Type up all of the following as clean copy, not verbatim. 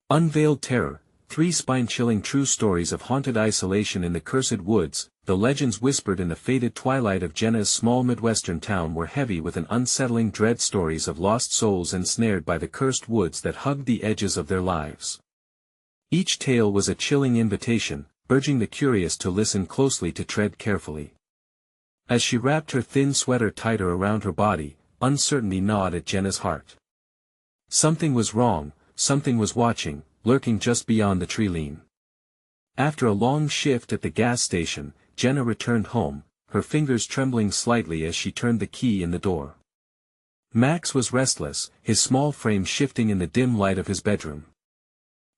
Unveiled Terror, 3 spine-chilling true stories of haunted isolation in the cursed woods. The legends whispered in the faded twilight of Jenna's small Midwestern town were heavy with an unsettling dread, stories of lost souls ensnared by the cursed woods that hugged the edges of their lives. Each tale was a chilling invitation, urging the curious to listen closely, to tread carefully. As she wrapped her thin sweater tighter around her body, uncertainty gnawed at Jenna's heart. Something was wrong, something was watching, lurking just beyond the tree line. After a long shift at the gas station, Jenna returned home, her fingers trembling slightly as she turned the key in the door. Max was restless, his small frame shifting in the dim light of his bedroom.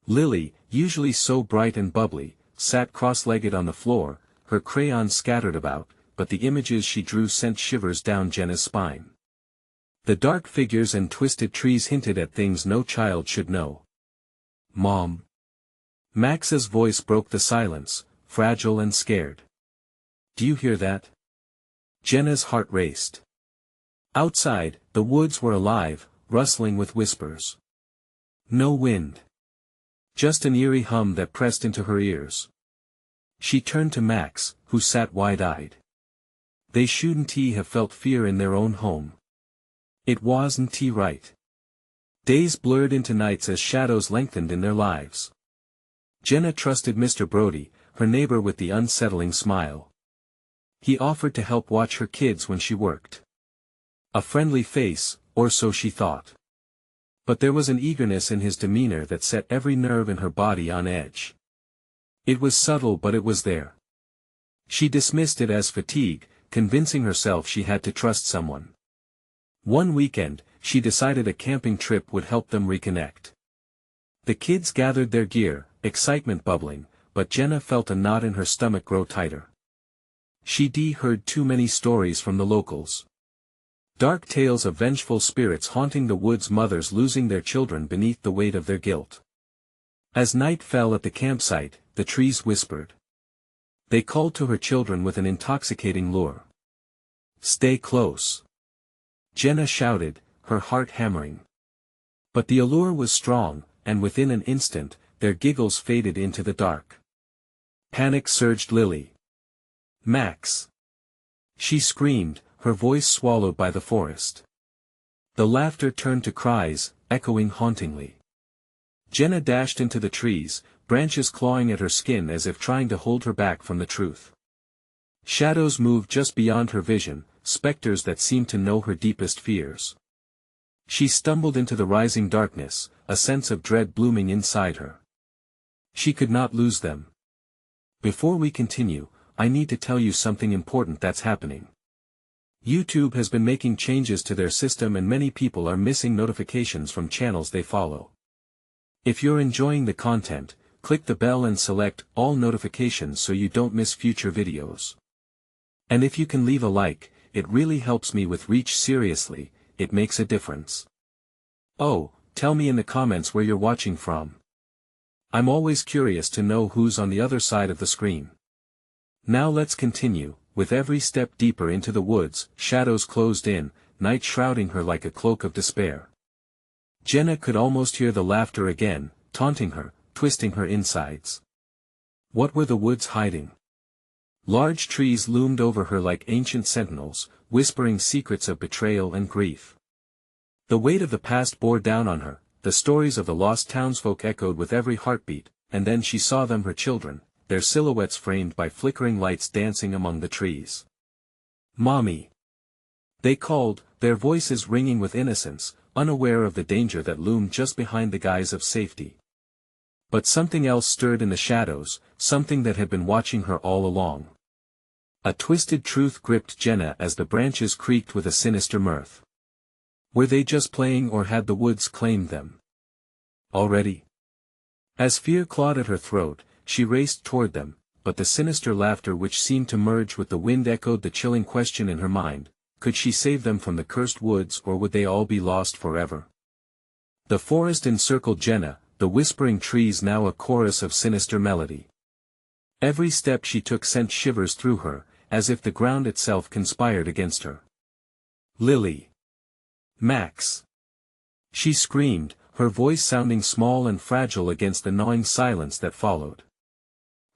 Lily, usually so bright and bubbly, sat cross-legged on the floor, her crayons scattered about, but the images she drew sent shivers down Jenna's spine. The dark figures and twisted trees hinted at things no child should know. "Mom." Max's voice broke the silence, fragile and scared. "Do you hear that?" Jenna's heart raced. Outside, the woods were alive, rustling with whispers. No wind. Just an eerie hum that pressed into her ears. She turned to Max, who sat wide-eyed. They shouldn't have felt fear in their own home. It wasn't right. Days blurred into nights as shadows lengthened in their lives. Jenna trusted Mr. Brody, her neighbor with the unsettling smile. He offered to help watch her kids when she worked. A friendly face, or so she thought. But there was an eagerness in his demeanor that set every nerve in her body on edge. It was subtle, but it was there. She dismissed it as fatigue, convincing herself she had to trust someone. One weekend, she decided a camping trip would help them reconnect. The kids gathered their gear, excitement bubbling, but Jenna felt a knot in her stomach grow tighter. She'd heard too many stories from the locals. Dark tales of vengeful spirits haunting the woods, mothers losing their children beneath the weight of their guilt. As night fell at the campsite, the trees whispered. They called to her children with an intoxicating lure. "Stay close," Jenna shouted, her heart hammering. But the allure was strong, and within an instant, their giggles faded into the dark. Panic surged Lily. "Max!" She screamed, her voice swallowed by the forest. The laughter turned to cries, echoing hauntingly. Jenna dashed into the trees, branches clawing at her skin as if trying to hold her back from the truth. Shadows moved just beyond her vision, specters that seemed to know her deepest fears. She stumbled into the rising darkness, a sense of dread blooming inside her. She could not lose them. "Before we continue, I need to tell you something important that's happening. YouTube has been making changes to their system and many people are missing notifications from channels they follow. If you're enjoying the content, click the bell and select all notifications so you don't miss future videos. And if you can leave a like, it really helps me with reach. Seriously, it makes a difference. Oh, tell me in the comments where you're watching from. I'm always curious to know who's on the other side of the screen. Now let's continue. With every step deeper into the woods, shadows closed in, night shrouding her like a cloak of despair. Jenna could almost hear the laughter again, taunting her, twisting her insides. What were the woods hiding? Large trees loomed over her like ancient sentinels, whispering secrets of betrayal and grief. The weight of the past bore down on her, the stories of the lost townsfolk echoed with every heartbeat, and then she saw them, her children, their silhouettes framed by flickering lights dancing among the trees. "Mommy!" They called, their voices ringing with innocence, unaware of the danger that loomed just behind the guise of safety. But something else stirred in the shadows, something that had been watching her all along. A twisted truth gripped Jenna as the branches creaked with a sinister mirth. Were they just playing, or had the woods claimed them already? As fear clawed at her throat, she raced toward them, but the sinister laughter which seemed to merge with the wind echoed the chilling question in her mind: could she save them from the cursed woods, or would they all be lost forever? The forest encircled Jenna, the whispering trees now a chorus of sinister melody. Every step she took sent shivers through her, as if the ground itself conspired against her. "Lily! Max!" She screamed, her voice sounding small and fragile against the gnawing silence that followed.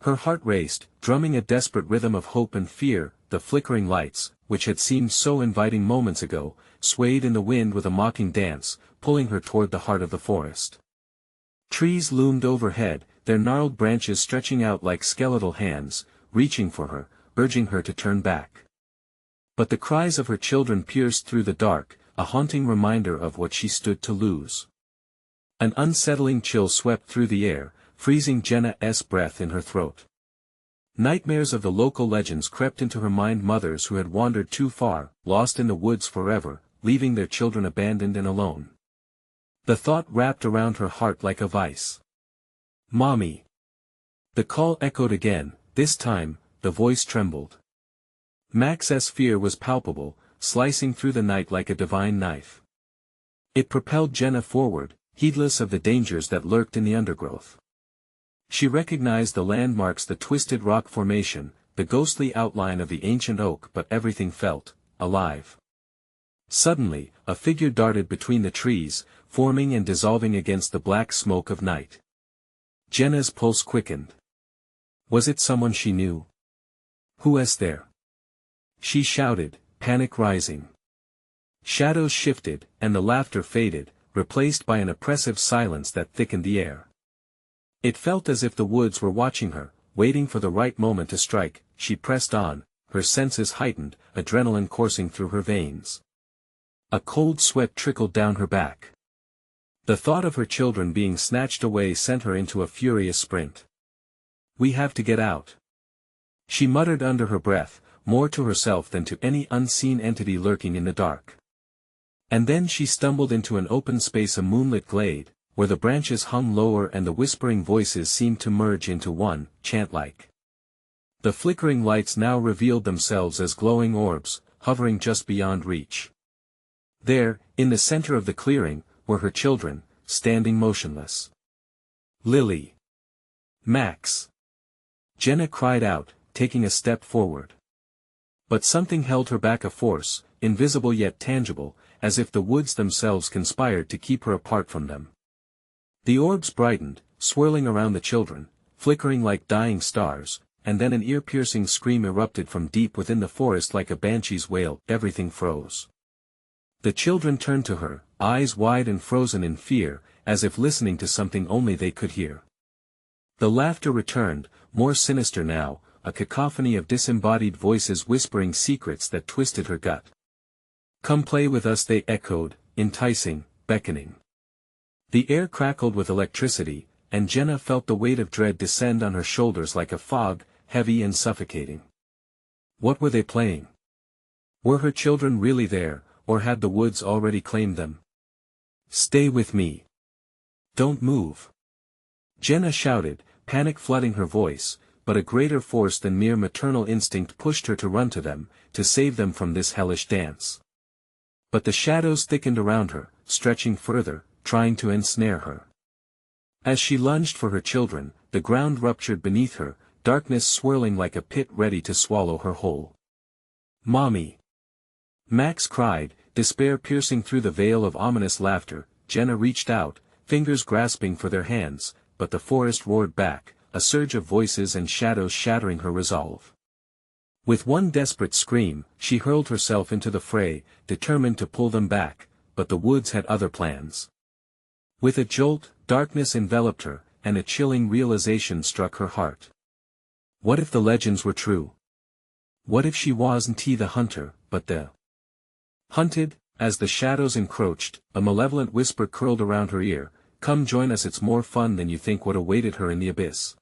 Her heart raced, drumming a desperate rhythm of hope and fear. The flickering lights, which had seemed so inviting moments ago, swayed in the wind with a mocking dance, pulling her toward the heart of the forest. Trees loomed overhead, their gnarled branches stretching out like skeletal hands, reaching for her, urging her to turn back. But the cries of her children pierced through the dark, a haunting reminder of what she stood to lose. An unsettling chill swept through the air, freezing Jenna's breath in her throat. Nightmares of the local legends crept into her mind, mothers who had wandered too far, lost in the woods forever, leaving their children abandoned and alone. The thought wrapped around her heart like a vice. "Mommy!" The call echoed again, this time, the voice trembled. Max's fear was palpable, slicing through the night like a divine knife. It propelled Jenna forward, heedless of the dangers that lurked in the undergrowth. She recognized the landmarks, the twisted rock formation, the ghostly outline of the ancient oak, but everything felt alive. Suddenly, a figure darted between the trees, forming and dissolving against the black smoke of night. Jenna's pulse quickened. Was it someone she knew? "Who was there?" she shouted, panic rising. Shadows shifted, and the laughter faded, replaced by an oppressive silence that thickened the air. It felt as if the woods were watching her, waiting for the right moment to strike. She pressed on, her senses heightened, adrenaline coursing through her veins. A cold sweat trickled down her back. The thought of her children being snatched away sent her into a furious sprint. "We have to get out," she muttered under her breath, more to herself than to any unseen entity lurking in the dark. And then she stumbled into an open space, a moonlit glade, where the branches hung lower and the whispering voices seemed to merge into one, chant-like. The flickering lights now revealed themselves as glowing orbs, hovering just beyond reach. There, in the center of the clearing, were her children, standing motionless. "Lily! Max!" Jenna cried out, taking a step forward. But something held her back, a force, invisible yet tangible, as if the woods themselves conspired to keep her apart from them. The orbs brightened, swirling around the children, flickering like dying stars, and then an ear-piercing scream erupted from deep within the forest like a banshee's wail. Everything froze. The children turned to her, eyes wide and frozen in fear, as if listening to something only they could hear. The laughter returned, more sinister now, a cacophony of disembodied voices whispering secrets that twisted her gut. "Come play with us," they echoed, enticing, beckoning. The air crackled with electricity, and Jenna felt the weight of dread descend on her shoulders like a fog, heavy and suffocating. What were they playing? Were her children really there, or had the woods already claimed them? "Stay with me. Don't move," Jenna shouted, panic flooding her voice, but a greater force than mere maternal instinct pushed her to run to them, to save them from this hellish dance. But the shadows thickened around her, stretching further, trying to ensnare her. As she lunged for her children, the ground ruptured beneath her, darkness swirling like a pit ready to swallow her whole. "Mommy!" Max cried, despair piercing through the veil of ominous laughter. Jenna reached out, fingers grasping for their hands, but the forest roared back, a surge of voices and shadows shattering her resolve. With one desperate scream, she hurled herself into the fray, determined to pull them back, but the woods had other plans. With a jolt, darkness enveloped her, and a chilling realization struck her heart. What if the legends were true? What if she wasn't the hunter, but the hunted? As the shadows encroached, a malevolent whisper curled around her ear, "Come join us, it's more fun than you think." What awaited her in the abyss?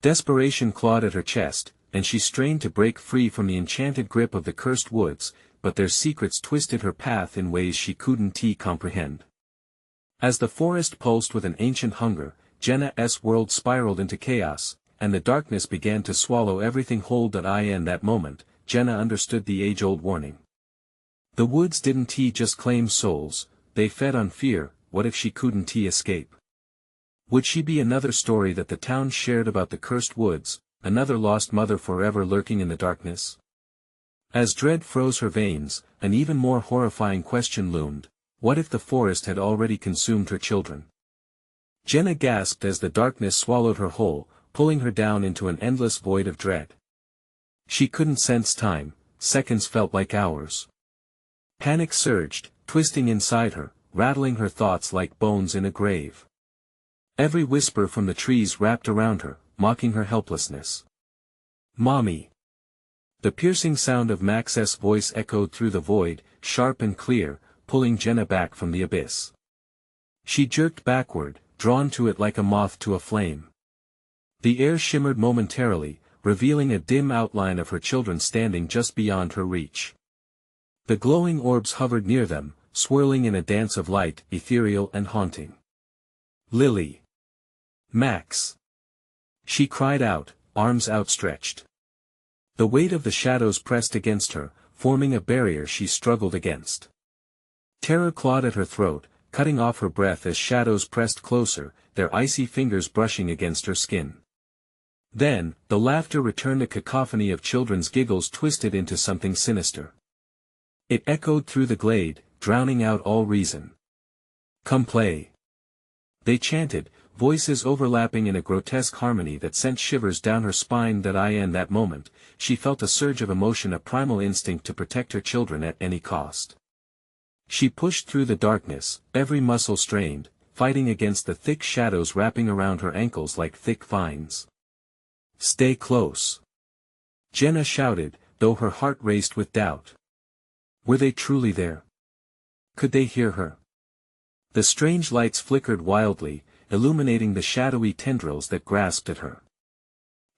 Desperation clawed at her chest, and she strained to break free from the enchanted grip of the cursed woods, but their secrets twisted her path in ways she couldn't comprehend. As the forest pulsed with an ancient hunger, Jenna's world spiraled into chaos, and the darkness began to swallow everything whole. In that moment, Jenna understood the age-old warning. The woods didn't just claim souls, they fed on fear. What if she couldn't escape? Would she be another story that the town shared about the cursed woods, another lost mother forever lurking in the darkness? As dread froze her veins, an even more horrifying question loomed: What if the forest had already consumed her children? Jenna gasped as the darkness swallowed her whole, pulling her down into an endless void of dread. She couldn't sense time, seconds felt like hours. Panic surged, twisting inside her, rattling her thoughts like bones in a grave. Every whisper from the trees wrapped around her, mocking her helplessness. "Mommy!" The piercing sound of Max's voice echoed through the void, sharp and clear, pulling Jenna back from the abyss. She jerked backward, drawn to it like a moth to a flame. The air shimmered momentarily, revealing a dim outline of her children standing just beyond her reach. The glowing orbs hovered near them, swirling in a dance of light, ethereal and haunting. "Lily! Max!" She cried out, arms outstretched. The weight of the shadows pressed against her, forming a barrier she struggled against. Terror clawed at her throat, cutting off her breath as shadows pressed closer, their icy fingers brushing against her skin. Then, the laughter returned, a cacophony of children's giggles twisted into something sinister. It echoed through the glade, drowning out all reason. "Come play!" they chanted, voices overlapping in a grotesque harmony that sent shivers down her spine. In that moment, she felt a surge of emotion, a primal instinct to protect her children at any cost. She pushed through the darkness, every muscle strained, fighting against the thick shadows wrapping around her ankles like thick vines. "Stay close!" Jenna shouted, though her heart raced with doubt. Were they truly there? Could they hear her? The strange lights flickered wildly, illuminating the shadowy tendrils that grasped at her.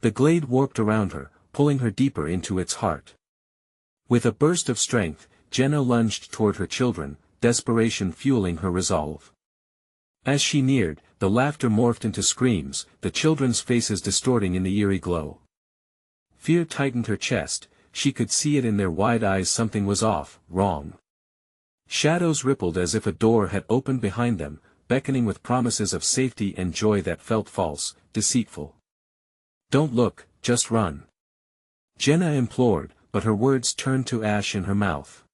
The glade warped around her, pulling her deeper into its heart. With a burst of strength, Jenna lunged toward her children, desperation fueling her resolve. As she neared, the laughter morphed into screams, the children's faces distorting in the eerie glow. Fear tightened her chest, she could see it in their wide eyes. Something was off, wrong. Shadows rippled as if a door had opened behind them, beckoning with promises of safety and joy that felt false, deceitful. "Don't look, just run," Jenna implored, but her words turned to ash in her mouth.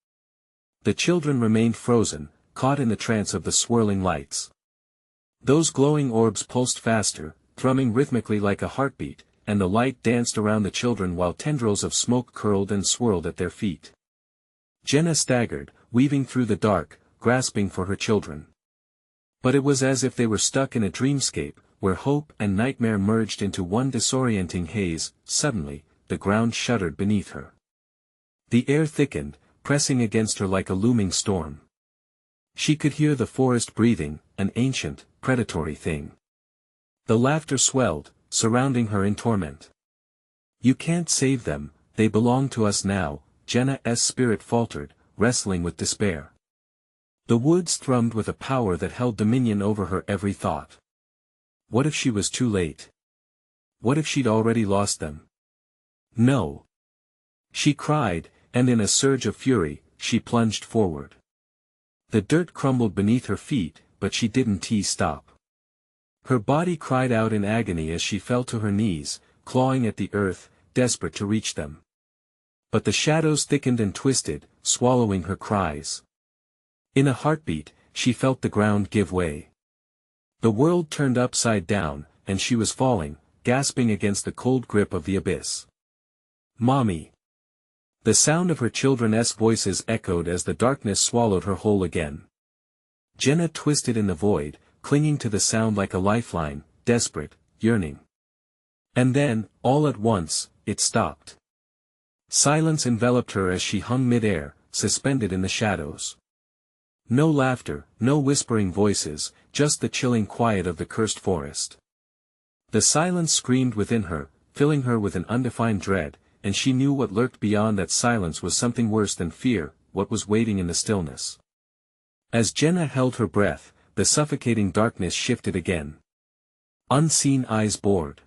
The children remained frozen, caught in the trance of the swirling lights. Those glowing orbs pulsed faster, thrumming rhythmically like a heartbeat, and the light danced around the children while tendrils of smoke curled and swirled at their feet. Jenna staggered, weaving through the dark, grasping for her children. But it was as if they were stuck in a dreamscape, where hope and nightmare merged into one disorienting haze. Suddenly, the ground shuddered beneath her. The air thickened, pressing against her like a looming storm. She could hear the forest breathing, an ancient, predatory thing. The laughter swelled, surrounding her in torment. "You can't save them, they belong to us now," Jenna's spirit faltered, wrestling with despair. The woods thrummed with a power that held dominion over her every thought. What if she was too late? What if she'd already lost them? "No!" she cried, and in a surge of fury, she plunged forward. The dirt crumbled beneath her feet, but she didn't stop. Her body cried out in agony as she fell to her knees, clawing at the earth, desperate to reach them. But the shadows thickened and twisted, swallowing her cries. In a heartbeat, she felt the ground give way. The world turned upside down, and she was falling, gasping against the cold grip of the abyss. "Mommy!" The sound of her children's voices echoed as the darkness swallowed her whole again. Jenna twisted in the void, clinging to the sound like a lifeline, desperate, yearning. And then, all at once, it stopped. Silence enveloped her as she hung mid-air, suspended in the shadows. No laughter, no whispering voices, just the chilling quiet of the cursed forest. The silence screamed within her, filling her with an undefined dread, and she knew what lurked beyond that silence was something worse than fear, what was waiting in the stillness. As Jenna held her breath, the suffocating darkness shifted again. Unseen eyes bored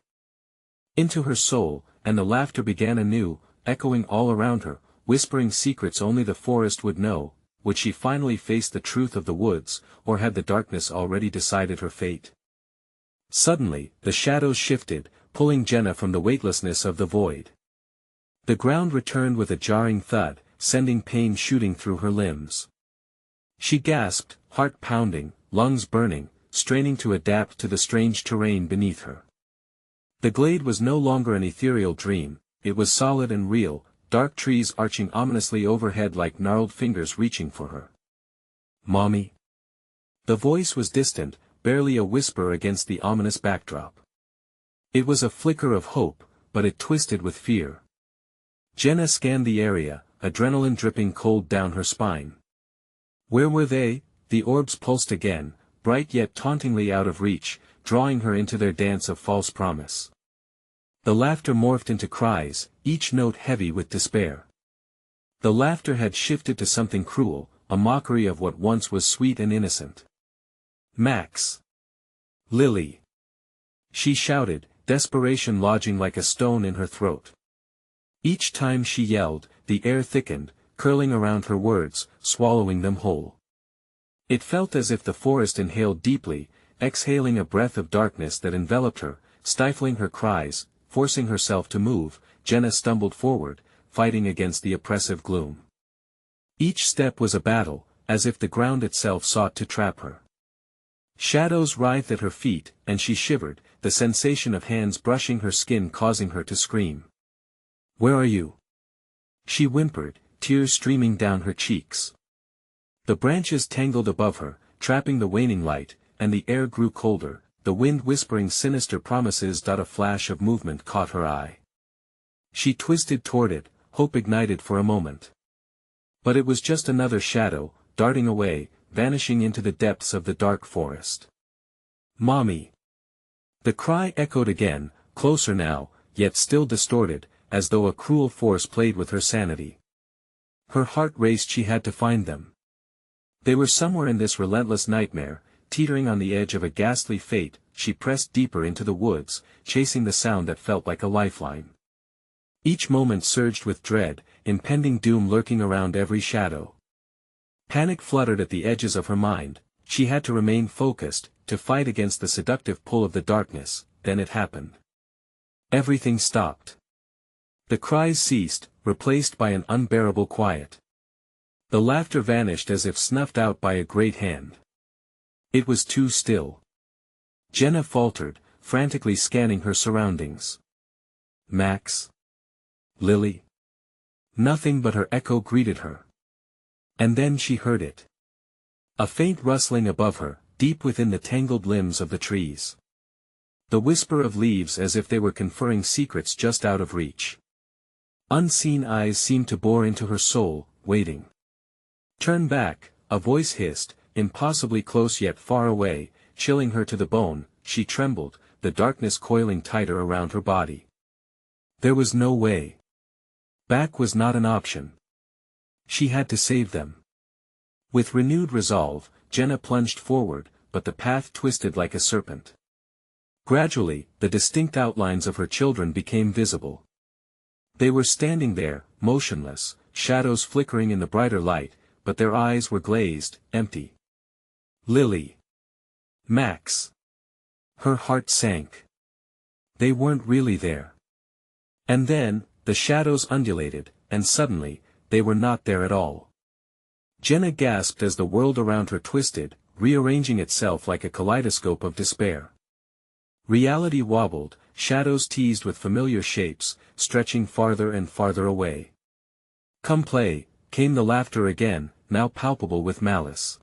into her soul, and the laughter began anew, echoing all around her, whispering secrets only the forest would know. Would she finally face the truth of the woods, or had the darkness already decided her fate? Suddenly, the shadows shifted, pulling Jenna from the weightlessness of the void. The ground returned with a jarring thud, sending pain shooting through her limbs. She gasped, heart pounding, lungs burning, straining to adapt to the strange terrain beneath her. The glade was no longer an ethereal dream, it was solid and real, dark trees arching ominously overhead like gnarled fingers reaching for her. "Mommy?" The voice was distant, barely a whisper against the ominous backdrop. It was a flicker of hope, but it twisted with fear. Jenna scanned the area, adrenaline dripping cold down her spine. Where were they? The orbs pulsed again, bright yet tauntingly out of reach, drawing her into their dance of false promise. The laughter morphed into cries, each note heavy with despair. The laughter had shifted to something cruel, a mockery of what once was sweet and innocent. "Max! Lily!" She shouted, desperation lodging like a stone in her throat. Each time she yelled, the air thickened, curling around her words, swallowing them whole. It felt as if the forest inhaled deeply, exhaling a breath of darkness that enveloped her, stifling her cries. Forcing herself to move, Jenna stumbled forward, fighting against the oppressive gloom. Each step was a battle, as if the ground itself sought to trap her. Shadows writhed at her feet, and she shivered, the sensation of hands brushing her skin causing her to scream. "Where are you?" She whimpered, tears streaming down her cheeks. The branches tangled above her, trapping the waning light, and the air grew colder. The wind whispering sinister promises. A flash of movement caught her eye. She twisted toward it, hope ignited for a moment. But it was just another shadow, darting away, vanishing into the depths of the dark forest. "Mommy!" The cry echoed again, closer now, yet still distorted, as though a cruel force played with her sanity. Her heart raced. She had to find them. They were somewhere in this relentless nightmare. Teetering on the edge of a ghastly fate, she pressed deeper into the woods, chasing the sound that felt like a lifeline. Each moment surged with dread, impending doom lurking around every shadow. Panic fluttered at the edges of her mind. She had to remain focused, to fight against the seductive pull of the darkness. Then it happened. Everything stopped. The cries ceased, replaced by an unbearable quiet. The laughter vanished as if snuffed out by a great hand. It was too still. Jenna faltered, frantically scanning her surroundings. "Max? Lily?" Nothing but her echo greeted her. And then she heard it. A faint rustling above her, deep within the tangled limbs of the trees. The whisper of leaves as if they were conferring secrets just out of reach. Unseen eyes seemed to bore into her soul, waiting. "Turn back," a voice hissed, impossibly close yet far away, chilling her to the bone. She trembled, the darkness coiling tighter around her body. There was no way. Back was not an option. She had to save them. With renewed resolve, Jenna plunged forward, but the path twisted like a serpent. Gradually, the distinct outlines of her children became visible. They were standing there, motionless, shadows flickering in the brighter light, but their eyes were glazed, empty. Lily. Max. Her heart sank. They weren't really there. And then, the shadows undulated, and suddenly, they were not there at all. Jenna gasped as the world around her twisted, rearranging itself like a kaleidoscope of despair. Reality wobbled, shadows teased with familiar shapes, stretching farther and farther away. "Come play," came the laughter again, now palpable with malice.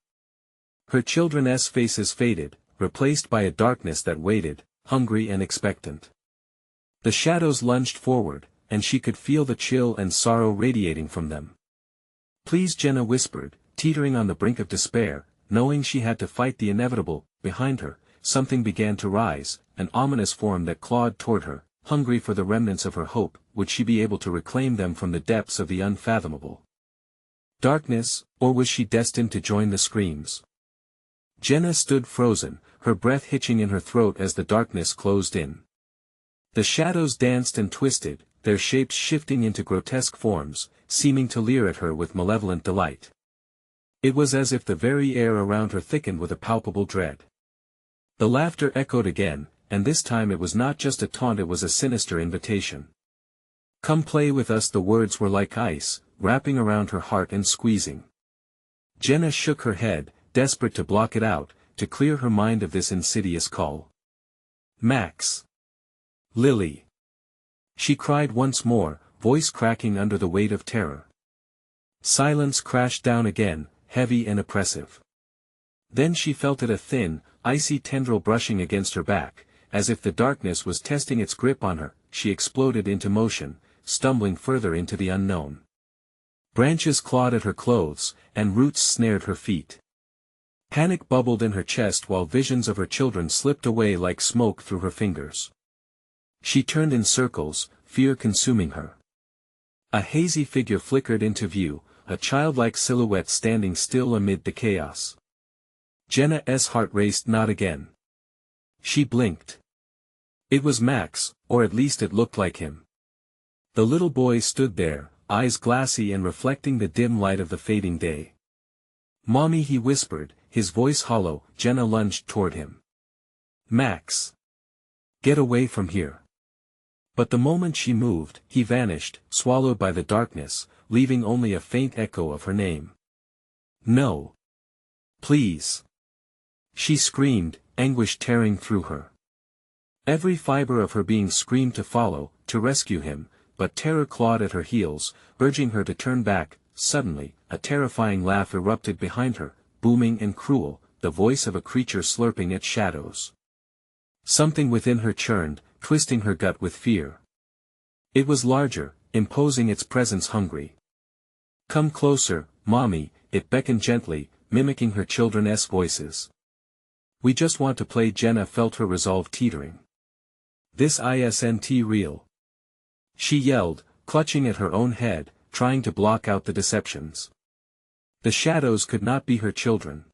Her children's faces faded, replaced by a darkness that waited, hungry and expectant. The shadows lunged forward, and she could feel the chill and sorrow radiating from them. "Please," Jenna whispered, teetering on the brink of despair, knowing she had to fight the inevitable. Behind her, something began to rise, an ominous form that clawed toward her, hungry for the remnants of her hope. Would she be able to reclaim them from the depths of the unfathomable darkness, or was she destined to join the screams? Jenna stood frozen, her breath hitching in her throat as the darkness closed in. The shadows danced and twisted, their shapes shifting into grotesque forms, seeming to leer at her with malevolent delight. It was as if the very air around her thickened with a palpable dread. The laughter echoed again, and this time it was not just a taunt, it was a sinister invitation. "Come play with us." The words were like ice, wrapping around her heart and squeezing. Jenna shook her head, desperate to block it out, to clear her mind of this insidious call. Max. Lily. She cried once more, voice cracking under the weight of terror. Silence crashed down again, heavy and oppressive. Then she felt it, a thin, icy tendril brushing against her back, as if the darkness was testing its grip on her. She exploded into motion, stumbling further into the unknown. Branches clawed at her clothes, and roots snared her feet. Panic bubbled in her chest while visions of her children slipped away like smoke through her fingers. She turned in circles, fear consuming her. A hazy figure flickered into view, a childlike silhouette standing still amid the chaos. Jenna's heart raced not again. She blinked. It was Max, or at least it looked like him. The little boy stood there, eyes glassy and reflecting the dim light of the fading day. "Mommy," he whispered, his voice hollow. Jenna lunged toward him. "Max. Get away from here." But the moment she moved, he vanished, swallowed by the darkness, leaving only a faint echo of her name. "No. Please." She screamed, anguish tearing through her. Every fiber of her being screamed to follow, to rescue him, but terror clawed at her heels, urging her to turn back. Suddenly, a terrifying laugh erupted behind her, booming and cruel, the voice of a creature slurping at shadows. Something within her churned, twisting her gut with fear. It was larger, imposing, its presence hungry. "Come closer, Mommy," it beckoned gently, mimicking her children's voices. "We just want to play." Jenna felt her resolve teetering. "This isn't real," she yelled, clutching at her own head, trying to block out the deceptions. The shadows could not be her children.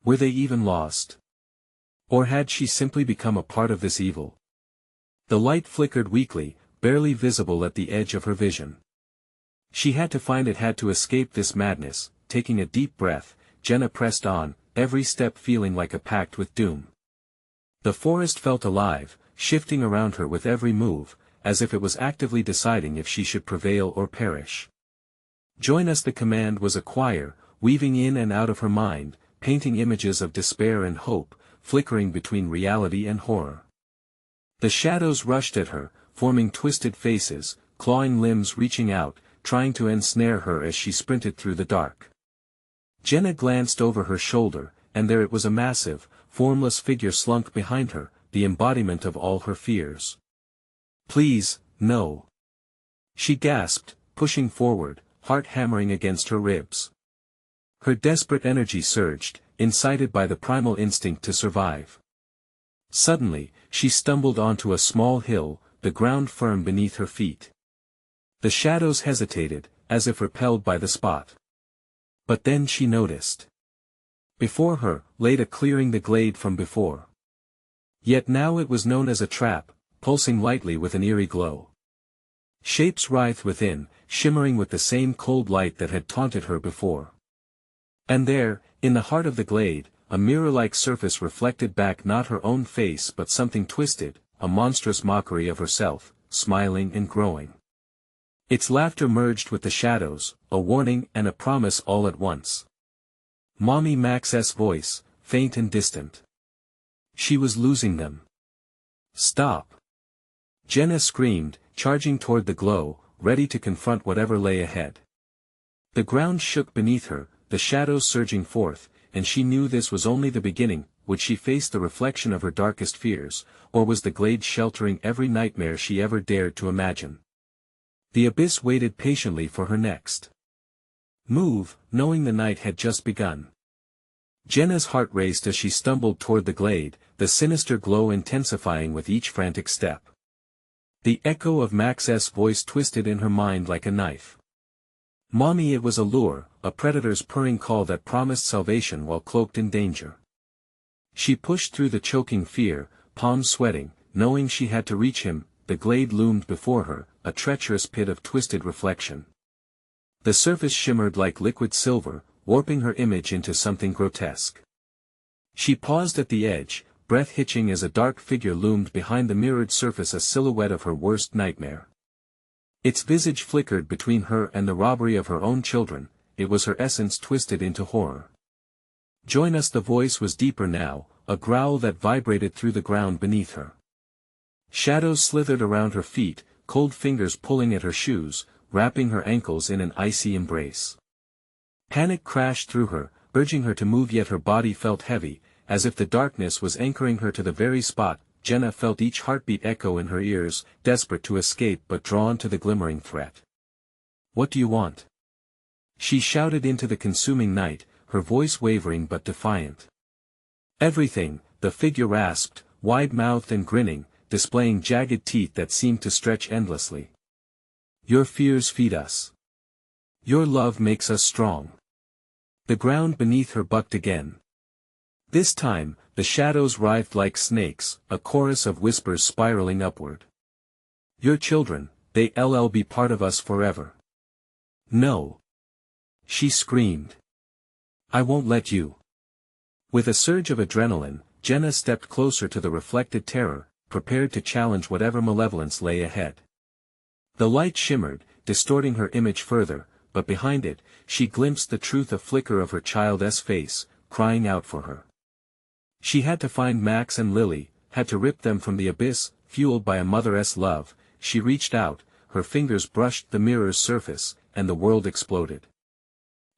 Were they even lost? Or had she simply become a part of this evil? The light flickered weakly, barely visible at the edge of her vision. She had to find it, had to escape this madness. Taking a deep breath, Jenna pressed on, every step feeling like a pact with doom. The forest felt alive, shifting around her with every move, as if it was actively deciding if she should prevail or perish. "Join us." The command was a choir, weaving in and out of her mind, painting images of despair and hope, flickering between reality and horror. The shadows rushed at her, forming twisted faces, clawing limbs, reaching out, trying to ensnare her as she sprinted through the dark. Jenna glanced over her shoulder, and there it was, a massive, formless figure slunk behind her, the embodiment of all her fears. "Please, no." She gasped, pushing forward, heart hammering against her ribs. Her desperate energy surged, incited by the primal instinct to survive. Suddenly, she stumbled onto a small hill, the ground firm beneath her feet. The shadows hesitated, as if repelled by the spot. But then she noticed. Before her, lay a clearing, the glade from before. Yet now it was known as a trap, pulsing lightly with an eerie glow. Shapes writhed within, shimmering with the same cold light that had taunted her before. And there, in the heart of the glade, a mirror-like surface reflected back not her own face but something twisted, a monstrous mockery of herself, smiling and growing. Its laughter merged with the shadows, a warning and a promise all at once. "Mommy," Max's voice, faint and distant. She was losing them. "Stop!" Jenna screamed, charging toward the glow, ready to confront whatever lay ahead. The ground shook beneath her, the shadows surging forth, and she knew this was only the beginning. Would she face the reflection of her darkest fears, or was the glade sheltering every nightmare she ever dared to imagine? The abyss waited patiently for her next move, knowing the night had just begun. Jenna's heart raced as she stumbled toward the glade, the sinister glow intensifying with each frantic step. The echo of Max's voice twisted in her mind like a knife. "Mommy," it was a lure, a predator's purring call that promised salvation while cloaked in danger. She pushed through the choking fear, palms sweating, knowing she had to reach him. The glade loomed before her, a treacherous pit of twisted reflection. The surface shimmered like liquid silver, warping her image into something grotesque. She paused at the edge, breath hitching as a dark figure loomed behind the mirrored surface, a silhouette of her worst nightmare. Its visage flickered between her and the robbery of her own children, it was her essence twisted into horror. Join us. The voice was deeper now, a growl that vibrated through the ground beneath her. Shadows slithered around her feet, cold fingers pulling at her shoes, wrapping her ankles in an icy embrace. Panic crashed through her, urging her to move, yet her body felt heavy, as if the darkness was anchoring her to the very spot. Jenna felt each heartbeat echo in her ears, desperate to escape but drawn to the glimmering threat. "What do you want?" she shouted into the consuming night, her voice wavering but defiant. "Everything," the figure rasped, wide-mouthed and grinning, displaying jagged teeth that seemed to stretch endlessly. "Your fears feed us. Your love makes us strong." The ground beneath her bucked again. This time, the shadows writhed like snakes, a chorus of whispers spiraling upward. "Your children, they'll be part of us forever." "No!" she screamed. "I won't let you." With a surge of adrenaline, Jenna stepped closer to the reflected terror, prepared to challenge whatever malevolence lay ahead. The light shimmered, distorting her image further, but behind it, she glimpsed the truth, a flicker of her child's face, crying out for her. She had to find Max and Lily, had to rip them from the abyss, fueled by a mother's love. She reached out, her fingers brushed the mirror's surface, and the world exploded.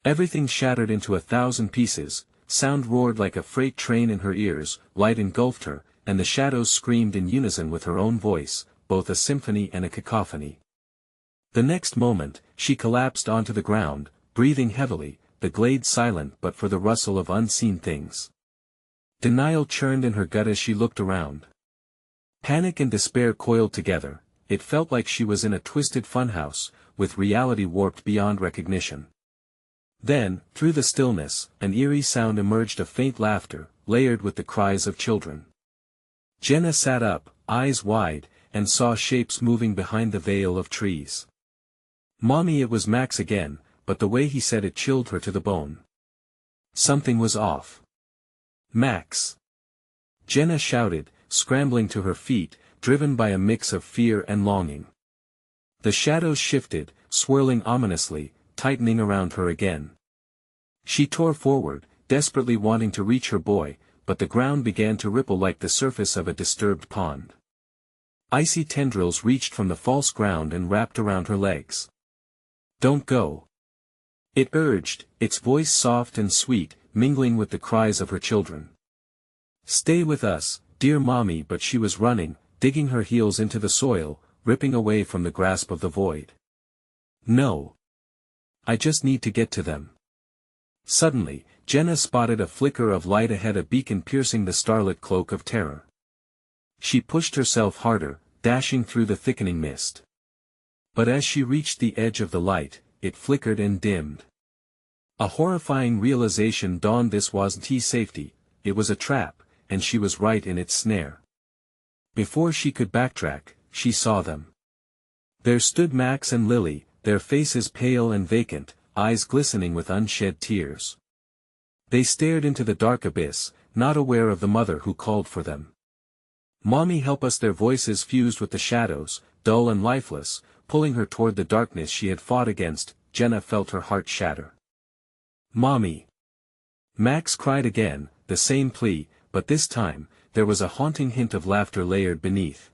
Everything shattered into 1,000 pieces, sound roared like a freight train in her ears, light engulfed her, and the shadows screamed in unison with her own voice, both a symphony and a cacophony. The next moment, she collapsed onto the ground, breathing heavily, the glade silent but for the rustle of unseen things. Denial churned in her gut as she looked around. Panic and despair coiled together. It felt like she was in a twisted funhouse, with reality warped beyond recognition. Then, through the stillness, an eerie sound emerged, of faint laughter, layered with the cries of children. Jenna sat up, eyes wide, and saw shapes moving behind the veil of trees. "Mommy," it was Max again, but the way he said it chilled her to the bone. Something was off. "Max!" Jenna shouted, scrambling to her feet, driven by a mix of fear and longing. The shadows shifted, swirling ominously, tightening around her again. She tore forward, desperately wanting to reach her boy, but the ground began to ripple like the surface of a disturbed pond. Icy tendrils reached from the false ground and wrapped around her legs. "Don't go," it urged, its voice soft and sweet, mingling with the cries of her children. "Stay with us, dear mommy," but she was running, digging her heels into the soil, ripping away from the grasp of the void. "No. I just need to get to them." Suddenly, Jenna spotted a flicker of light ahead, a beacon piercing the starlit cloak of terror. She pushed herself harder, dashing through the thickening mist. But as she reached the edge of the light, it flickered and dimmed. A horrifying realization dawned. This wasn't safety, it was a trap, and she was right in its snare. Before she could backtrack, she saw them. There stood Max and Lily, their faces pale and vacant, eyes glistening with unshed tears. They stared into the dark abyss, not aware of the mother who called for them. "Mommy, help us!" Their voices fused with the shadows, dull and lifeless, pulling her toward the darkness she had fought against. Jenna felt her heart shatter. "Mommy!" Max cried again, the same plea, but this time, there was a haunting hint of laughter layered beneath.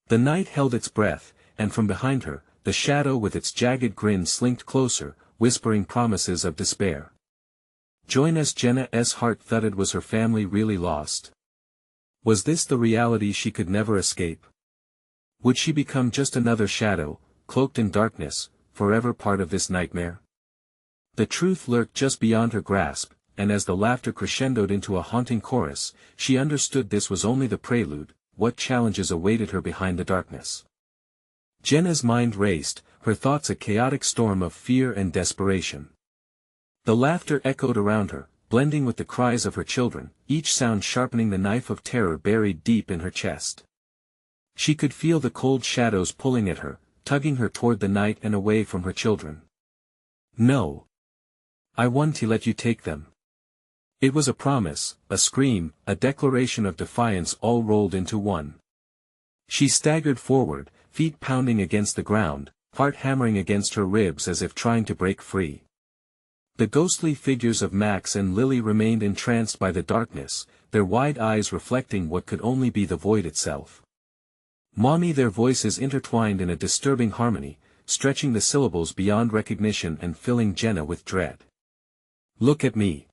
The night held its breath, and from behind her, the shadow with its jagged grin slinked closer, whispering promises of despair. "Join us." Jenna's heart thudded. Was her family really lost? Was this the reality she could never escape? Would she become just another shadow, cloaked in darkness, forever part of this nightmare? The truth lurked just beyond her grasp, and as the laughter crescendoed into a haunting chorus, she understood this was only the prelude. What challenges awaited her behind the darkness? Jenna's mind raced, her thoughts a chaotic storm of fear and desperation. The laughter echoed around her, blending with the cries of her children, each sound sharpening the knife of terror buried deep in her chest. She could feel the cold shadows pulling at her, tugging her toward the night and away from her children. "No. I want to let you take them." It was a promise, a scream, a declaration of defiance all rolled into one. She staggered forward, feet pounding against the ground, heart hammering against her ribs as if trying to break free. The ghostly figures of Max and Lily remained entranced by the darkness, their wide eyes reflecting what could only be the void itself. Mommy, their voices intertwined in a disturbing harmony, stretching the syllables beyond recognition and filling Jenna with dread. Look at me!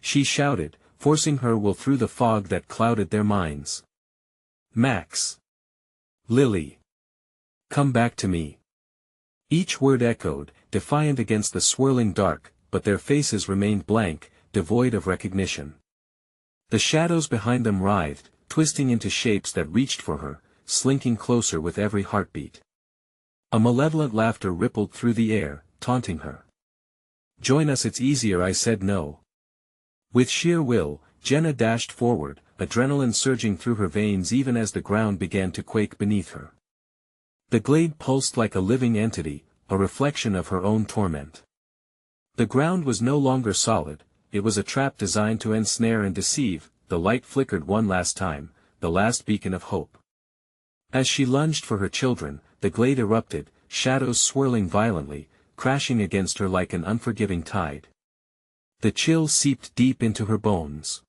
She shouted, forcing her will through the fog that clouded their minds. Max! Lily! Come back to me! Each word echoed, defiant against the swirling dark, but their faces remained blank, devoid of recognition. The shadows behind them writhed, twisting into shapes that reached for her, slinking closer with every heartbeat. A malevolent laughter rippled through the air, taunting her. Join us, it's easier, I said no. With sheer will, Jenna dashed forward, adrenaline surging through her veins even as the ground began to quake beneath her. The glade pulsed like a living entity, a reflection of her own torment. The ground was no longer solid, it was a trap designed to ensnare and deceive. The light flickered one last time, the last beacon of hope. As she lunged for her children, the glade erupted, shadows swirling violently, crashing against her like an unforgiving tide. The chill seeped deep into her bones.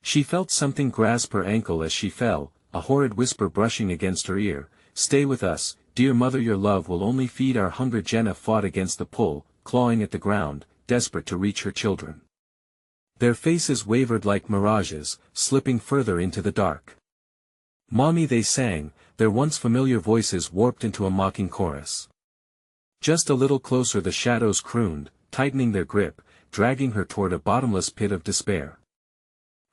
She felt something grasp her ankle as she fell, a horrid whisper brushing against her ear. Stay with us, dear mother, your love will only feed our hunger. Jenna fought against the pull, clawing at the ground, desperate to reach her children. Their faces wavered like mirages, slipping further into the dark. Mommy, they sang, their once familiar voices warped into a mocking chorus. Just a little closer, the shadows crooned, tightening their grip, dragging her toward a bottomless pit of despair.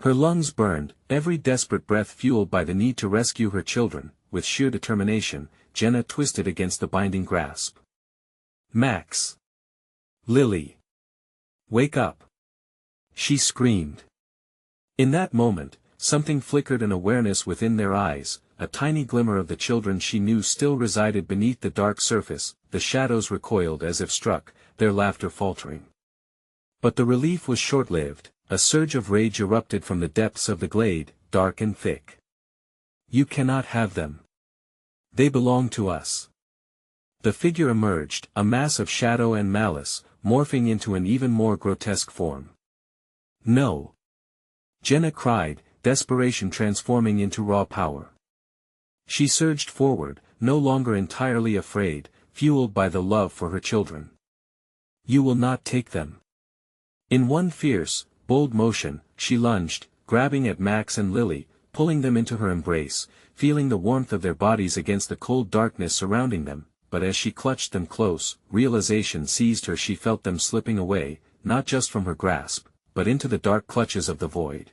Her lungs burned, every desperate breath fueled by the need to rescue her children. With sheer determination, Jenna twisted against the binding grasp. Max! Lily! Wake up! She screamed. In that moment, something flickered, an awareness within their eyes, a tiny glimmer of the children she knew still resided beneath the dark surface. The shadows recoiled as if struck, their laughter faltering. But the relief was short-lived, a surge of rage erupted from the depths of the glade, dark and thick. You cannot have them. They belong to us. The figure emerged, a mass of shadow and malice, morphing into an even more grotesque form. No! Jenna cried, desperation transforming into raw power. She surged forward, no longer entirely afraid, fueled by the love for her children. You will not take them. In one fierce, bold motion, she lunged, grabbing at Max and Lily, pulling them into her embrace, feeling the warmth of their bodies against the cold darkness surrounding them. But as she clutched them close, realization seized her. She felt them slipping away, not just from her grasp, but into the dark clutches of the void.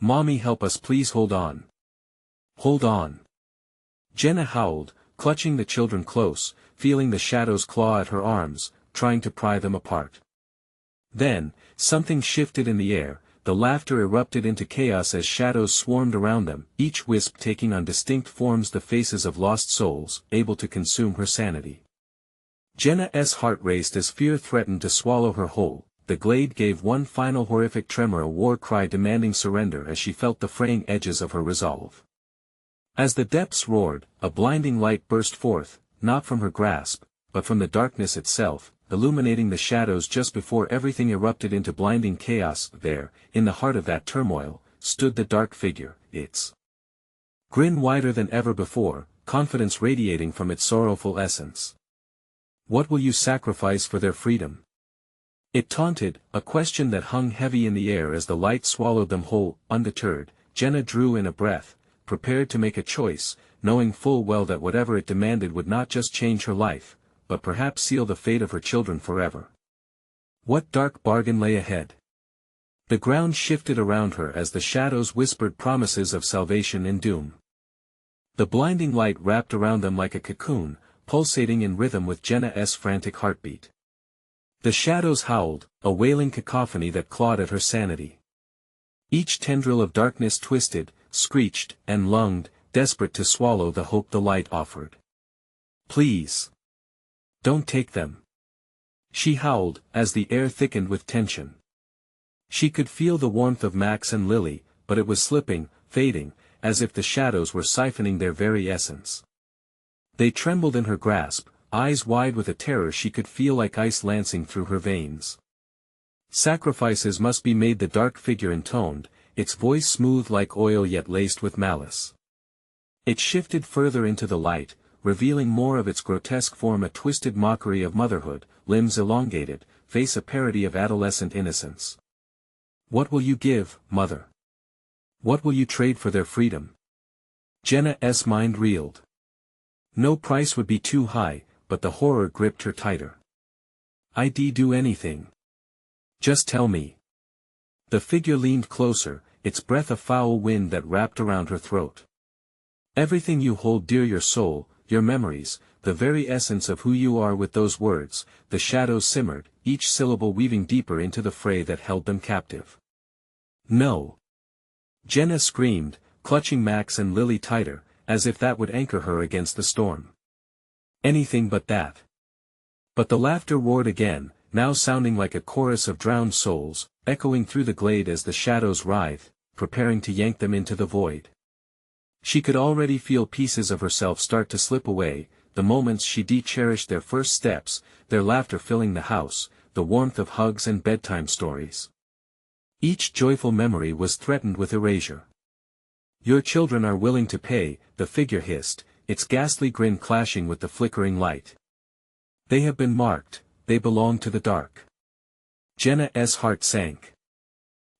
Mommy, help us, please, hold on. Hold on. Jenna howled, clutching the children close, feeling the shadows claw at her arms, trying to pry them apart. Then, something shifted in the air, the laughter erupted into chaos as shadows swarmed around them, each wisp taking on distinct forms, the faces of lost souls, able to consume her sanity. Jenna's heart raced as fear threatened to swallow her whole. The glade gave one final horrific tremor, a war cry demanding surrender as she felt the fraying edges of her resolve. As the depths roared, a blinding light burst forth, not from her grasp, but from the darkness itself, illuminating the shadows just before everything erupted into blinding chaos. There, in the heart of that turmoil, stood the dark figure, its grin wider than ever before, confidence radiating from its sorrowful essence. What will you sacrifice for their freedom? It taunted, a question that hung heavy in the air as the light swallowed them whole. Undeterred, Jenna drew in a breath, prepared to make a choice, knowing full well that whatever it demanded would not just change her life, but perhaps seal the fate of her children forever. What dark bargain lay ahead? The ground shifted around her as the shadows whispered promises of salvation and doom. The blinding light wrapped around them like a cocoon, pulsating in rhythm with Jenna's frantic heartbeat. The shadows howled, a wailing cacophony that clawed at her sanity. Each tendril of darkness twisted, screeched, and lunged, desperate to swallow the hope the light offered. Please. Don't take them. She howled, as the air thickened with tension. She could feel the warmth of Max and Lily, but it was slipping, fading, as if the shadows were siphoning their very essence. They trembled in her grasp, eyes wide with a terror she could feel like ice lancing through her veins. "Sacrifices must be made," the dark figure intoned, its voice smooth like oil yet laced with malice. It shifted further into the light, revealing more of its grotesque form, a twisted mockery of motherhood, limbs elongated, face a parody of adolescent innocence. "What will you give, mother? What will you trade for their freedom?" Jenna's mind reeled. No price would be too high, but the horror gripped her tighter. "I'd do anything. Just tell me." The figure leaned closer, its breath a foul wind that wrapped around her throat. "Everything you hold dear, your soul, your memories, the very essence of who you are." With those words, the shadows simmered, each syllable weaving deeper into the fray that held them captive. "No!" Jenna screamed, clutching Max and Lily tighter, as if that would anchor her against the storm. "Anything but that." But the laughter roared again, now sounding like a chorus of drowned souls, echoing through the glade as the shadows writhed, preparing to yank them into the void. She could already feel pieces of herself start to slip away, the moments she cherished, their first steps, their laughter filling the house, the warmth of hugs and bedtime stories. Each joyful memory was threatened with erasure. "Your children are willing to pay," the figure hissed, its ghastly grin clashing with the flickering light. "They have been marked, they belong to the dark." Jenna's heart sank.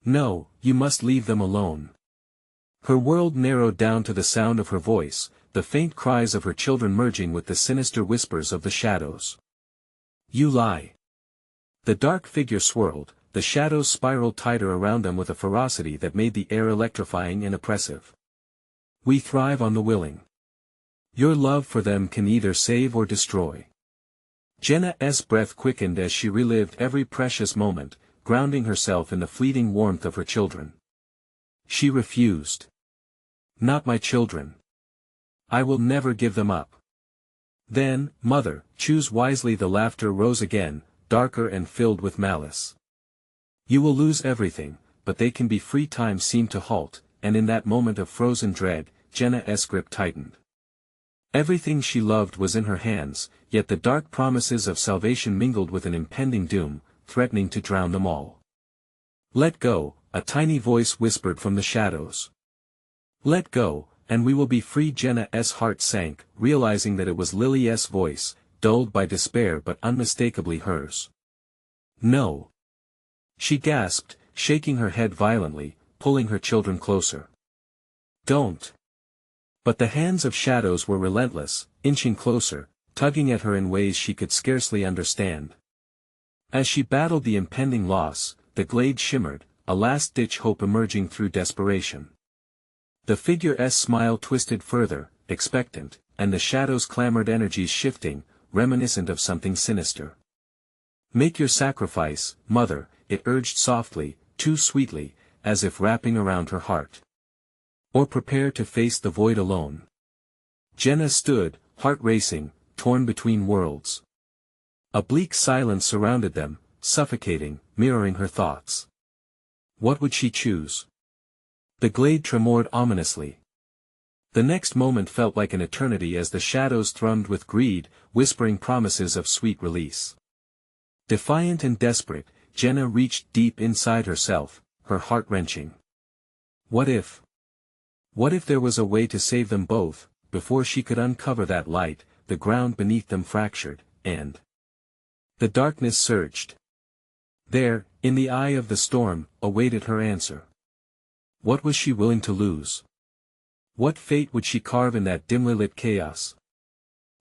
"No, you must leave them alone." Her world narrowed down to the sound of her voice, the faint cries of her children merging with the sinister whispers of the shadows. "You lie." The dark figure swirled, the shadows spiraled tighter around them with a ferocity that made the air electrifying and oppressive. "We thrive on the willing. Your love for them can either save or destroy." Jenna's breath quickened as she relived every precious moment, grounding herself in the fleeting warmth of her children. She refused. "Not my children. I will never give them up." "Then, mother, choose wisely." The laughter rose again, darker and filled with malice. "You will lose everything, but they can be free." Time seemed to halt, and in that moment of frozen dread, Jenna's grip tightened. Everything she loved was in her hands, yet the dark promises of salvation mingled with an impending doom, threatening to drown them all. "Let go," a tiny voice whispered from the shadows. "Let go, and we will be free." Jenna's heart sank, realizing that it was Lily's voice, dulled by despair but unmistakably hers. "No." She gasped, shaking her head violently, pulling her children closer. "Don't." But the hands of shadows were relentless, inching closer, tugging at her in ways she could scarcely understand. As she battled the impending loss, the glade shimmered, a last-ditch hope emerging through desperation. The figure's smile twisted further, expectant, and the shadows clamored, energies shifting, reminiscent of something sinister. "Make your sacrifice, mother," it urged softly, too sweetly, as if wrapping around her heart. "Or prepare to face the void alone." Jenna stood, heart racing, torn between worlds. A bleak silence surrounded them, suffocating, mirroring her thoughts. What would she choose? The glade tremored ominously. The next moment felt like an eternity as the shadows thrummed with greed, whispering promises of sweet release. Defiant and desperate, Jenna reached deep inside herself, her heart wrenching. What if? What if there was a way to save them both? Before she could uncover that light, the ground beneath them fractured, and the darkness surged. There, in the eye of the storm, awaited her answer. What was she willing to lose? What fate would she carve in that dimly lit chaos?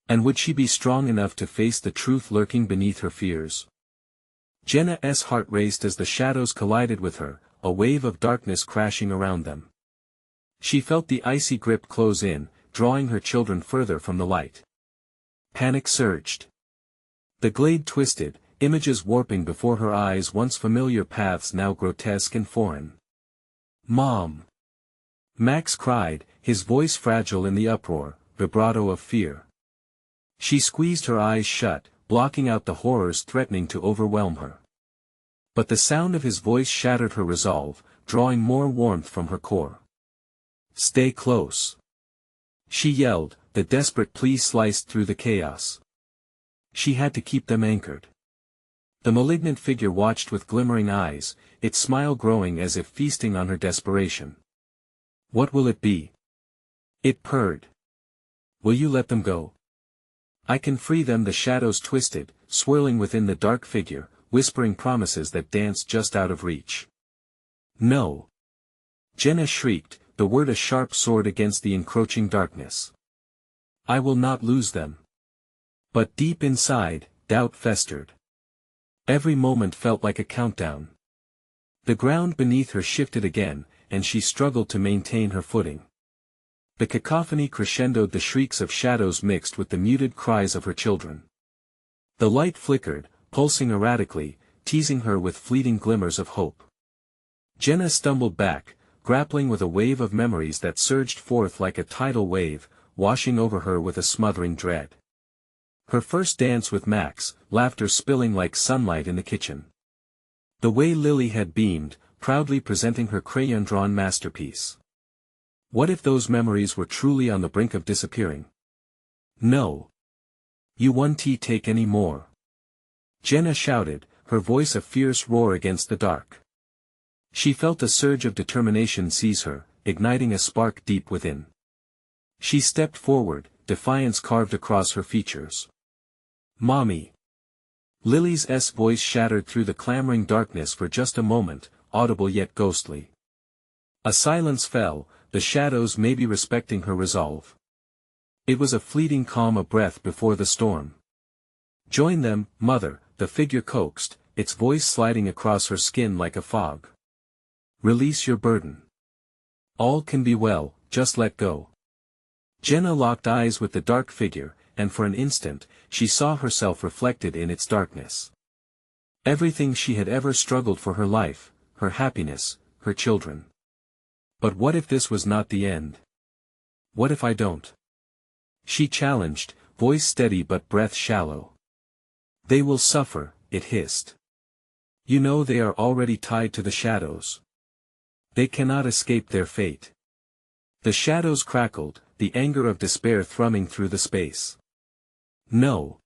And would she be strong enough to face the truth lurking beneath her fears? Jenna's heart raced as the shadows collided with her, a wave of darkness crashing around them. She felt the icy grip close in, drawing her children further from the light. Panic surged. The glade twisted, images warping before her eyes, once familiar paths now grotesque and foreign. "Mom!" Max cried, his voice fragile in the uproar, vibrato of fear. She squeezed her eyes shut, blocking out the horrors threatening to overwhelm her. But the sound of his voice shattered her resolve, drawing more warmth from her core. "Stay close!" she yelled, the desperate plea sliced through the chaos. She had to keep them anchored. The malignant figure watched with glimmering eyes, its smile growing as if feasting on her desperation. What will it be? It purred. Will you let them go? I can free them. The shadows twisted, swirling within the dark figure, whispering promises that danced just out of reach. No. Jenna shrieked, the word a sharp sword against the encroaching darkness. I will not lose them. But deep inside, doubt festered. Every moment felt like a countdown. The ground beneath her shifted again, and she struggled to maintain her footing. The cacophony crescendoed, the shrieks of shadows mixed with the muted cries of her children. The light flickered, pulsing erratically, teasing her with fleeting glimmers of hope. Jenna stumbled back, grappling with a wave of memories that surged forth like a tidal wave, washing over her with a smothering dread. Her first dance with Max, laughter spilling like sunlight in the kitchen. The way Lily had beamed, proudly presenting her crayon-drawn masterpiece. What if those memories were truly on the brink of disappearing? No. You won't take any more. Jenna shouted, her voice a fierce roar against the dark. She felt a surge of determination seize her, igniting a spark deep within. She stepped forward, defiance carved across her features. Mommy. Lily's voice shattered through the clamoring darkness for just a moment, audible yet ghostly. A silence fell, the shadows maybe respecting her resolve. It was a fleeting calm, a breath before the storm. Join them, Mother, the figure coaxed, its voice sliding across her skin like a fog. Release your burden. All can be well, just let go. Jenna locked eyes with the dark figure, and for an instant, she saw herself reflected in its darkness. Everything she had ever struggled for, her life, her happiness, her children. But what if this was not the end? What if I don't? She challenged, voice steady but breath shallow. They will suffer, it hissed. You know they are already tied to the shadows. They cannot escape their fate. The shadows crackled, the anger of despair thrumming through the space. No.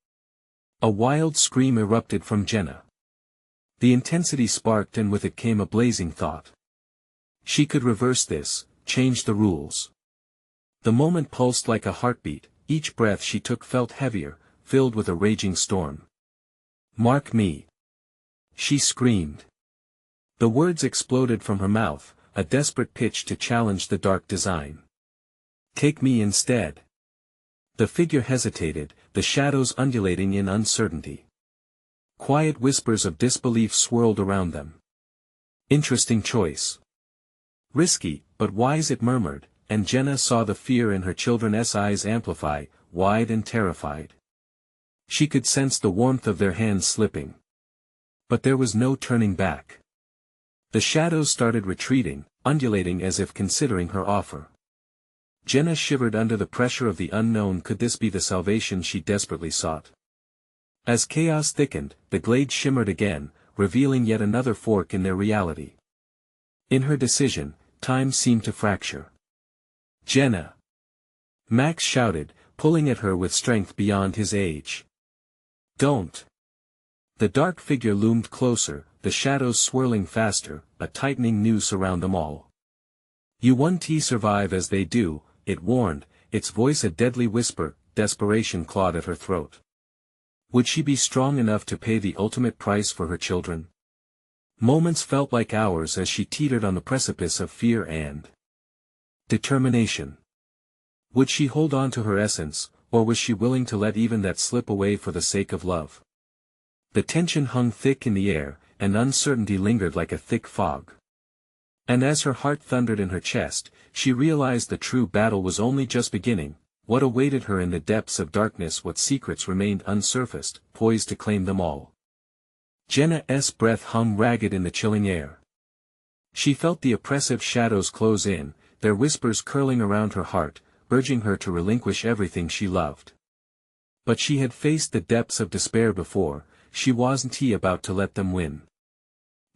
A wild scream erupted from Jenna. The intensity sparked, and with it came a blazing thought. She could reverse this, change the rules. The moment pulsed like a heartbeat, each breath she took felt heavier, filled with a raging storm. Mark me. She screamed. The words exploded from her mouth, a desperate pitch to challenge the dark design. Take me instead. The figure hesitated, the shadows undulating in uncertainty. Quiet whispers of disbelief swirled around them. Interesting choice. Risky, but wise, it murmured, and Jenna saw the fear in her children's eyes amplify, wide and terrified. She could sense the warmth of their hands slipping. But there was no turning back. The shadows started retreating, undulating as if considering her offer. Jenna shivered under the pressure of the unknown. Could this be the salvation she desperately sought? As chaos thickened, the glade shimmered again, revealing yet another fork in their reality. In her decision, time seemed to fracture. Jenna! Max shouted, pulling at her with strength beyond his age. Don't! The dark figure loomed closer, the shadows swirling faster, a tightening noose around them all. You won't survive as they do, it warned, its voice a deadly whisper. Desperation clawed at her throat. Would she be strong enough to pay the ultimate price for her children? Moments felt like hours as she teetered on the precipice of fear and determination. Would she hold on to her essence, or was she willing to let even that slip away for the sake of love? The tension hung thick in the air, and uncertainty lingered like a thick fog. And as her heart thundered in her chest, she realized the true battle was only just beginning. What awaited her in the depths of darkness? What secrets remained unsurfaced, poised to claim them all? Jenna's breath hung ragged in the chilling air. She felt the oppressive shadows close in, their whispers curling around her heart, urging her to relinquish everything she loved. But she had faced the depths of despair before, she wasn't about to let them win.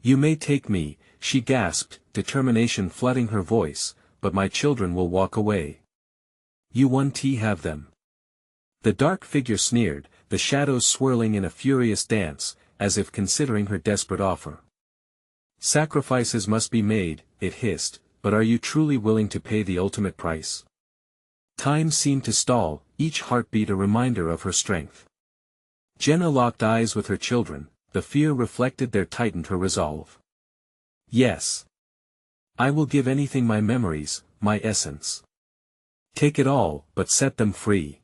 You may take me, she gasped, determination flooding her voice, but my children will walk away. You won't have them. The dark figure sneered, the shadows swirling in a furious dance, as if considering her desperate offer. Sacrifices must be made, it hissed, but are you truly willing to pay the ultimate price? Time seemed to stall, each heartbeat a reminder of her strength. Jenna locked eyes with her children, the fear reflected there tightened her resolve. Yes. I will give anything, my memories, my essence. Take it all, but set them free.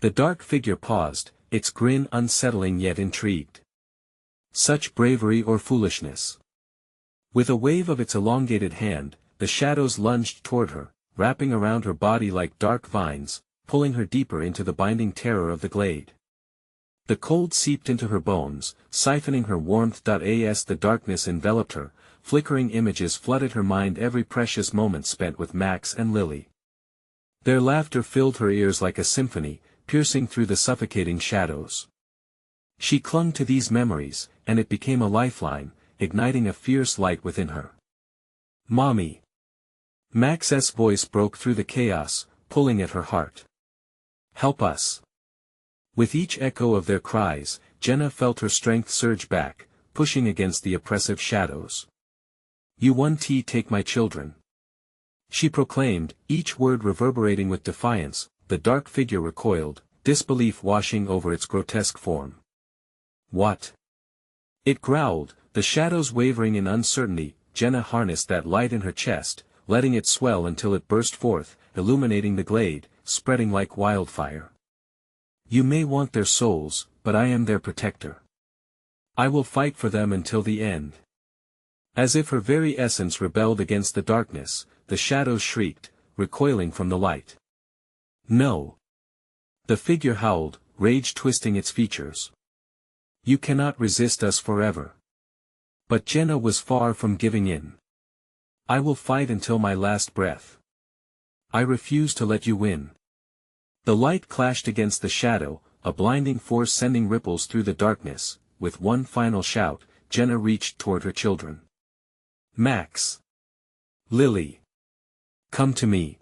The dark figure paused, its grin unsettling yet intrigued. Such bravery or foolishness? With a wave of its elongated hand, the shadows lunged toward her, wrapping around her body like dark vines, pulling her deeper into the binding terror of the glade. The cold seeped into her bones, siphoning her warmth. As the darkness enveloped her, flickering images flooded her mind, every precious moment spent with Max and Lily. Their laughter filled her ears like a symphony, piercing through the suffocating shadows. She clung to these memories, and it became a lifeline, igniting a fierce light within her. Mommy! Max's voice broke through the chaos, pulling at her heart. Help us! With each echo of their cries, Jenna felt her strength surge back, pushing against the oppressive shadows. You won't take my children. She proclaimed, each word reverberating with defiance. The dark figure recoiled, disbelief washing over its grotesque form. What? It growled, the shadows wavering in uncertainty. Jenna harnessed that light in her chest, letting it swell until it burst forth, illuminating the glade, spreading like wildfire. You may want their souls, but I am their protector. I will fight for them until the end. As if her very essence rebelled against the darkness, the shadows shrieked, recoiling from the light. No. The figure howled, rage twisting its features. You cannot resist us forever. But Jenna was far from giving in. I will fight until my last breath. I refuse to let you win. The light clashed against the shadow, a blinding force sending ripples through the darkness. With one final shout, Jenna reached toward her children. Max! Lily! Come to me!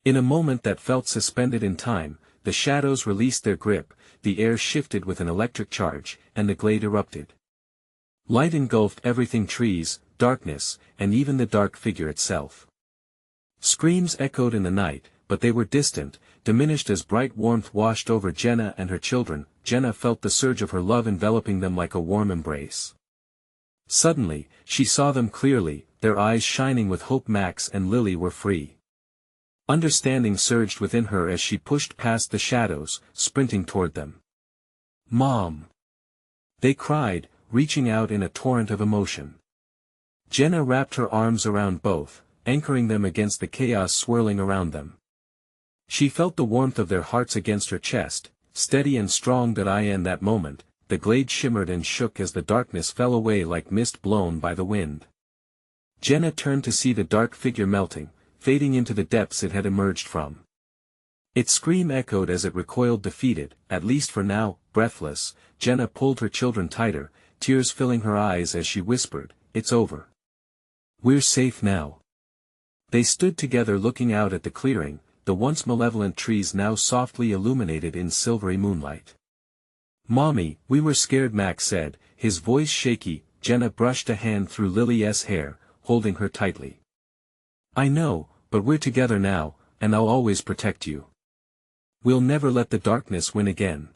In a moment that felt suspended in time, the shadows released their grip, the air shifted with an electric charge, and the glade erupted. Light engulfed everything, trees, darkness, and even the dark figure itself. Screams echoed in the night, but they were distant, diminished as bright warmth washed over Jenna and her children. Jenna felt the surge of her love enveloping them like a warm embrace. Suddenly, she saw them clearly, their eyes shining with hope. Max and Lily were free. Understanding surged within her as she pushed past the shadows, sprinting toward them. Mom! They cried, reaching out in a torrent of emotion. Jenna wrapped her arms around both, anchoring them against the chaos swirling around them. She felt the warmth of their hearts against her chest, steady and strong. In that moment, the glade shimmered and shook as the darkness fell away like mist blown by the wind. Jenna turned to see the dark figure melting, fading into the depths it had emerged from. Its scream echoed as it recoiled defeated, at least for now. Breathless, Jenna pulled her children tighter, tears filling her eyes as she whispered, "It's over. We're safe now." They stood together looking out at the clearing, the once malevolent trees now softly illuminated in silvery moonlight. "Mommy, we were scared," Max said, his voice shaky. Jenna brushed a hand through Lily's hair, holding her tightly. "I know, but we're together now, and I'll always protect you. We'll never let the darkness win again."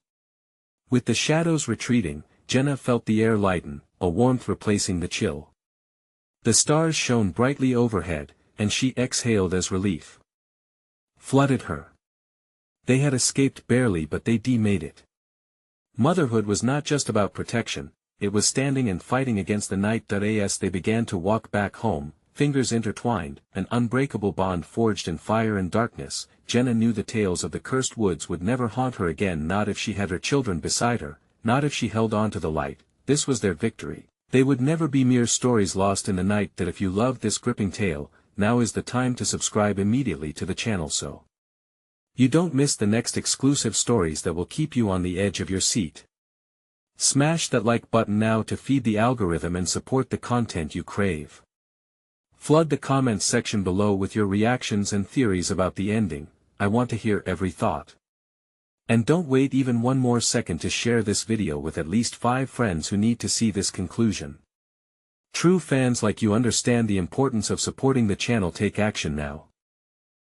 With the shadows retreating, Jenna felt the air lighten, a warmth replacing the chill. The stars shone brightly overhead, and she exhaled as relief flooded her. They had escaped barely, but they made it. Motherhood was not just about protection, it was standing and fighting against the night. As they began to walk back home, fingers intertwined, an unbreakable bond forged in fire and darkness, Jenna knew the tales of the cursed woods would never haunt her again, not if she had her children beside her, not if she held on to the light. This was their victory. They would never be mere stories lost in the night. If you loved this gripping tale, now is the time to subscribe immediately to the channel so you don't miss the next exclusive stories that will keep you on the edge of your seat. Smash that like button now to feed the algorithm and support the content you crave. Flood the comments section below with your reactions and theories about the ending. I want to hear every thought. And don't wait even one more second to share this video with at least 5 friends who need to see this conclusion. True fans like you understand the importance of supporting the channel. Take action now.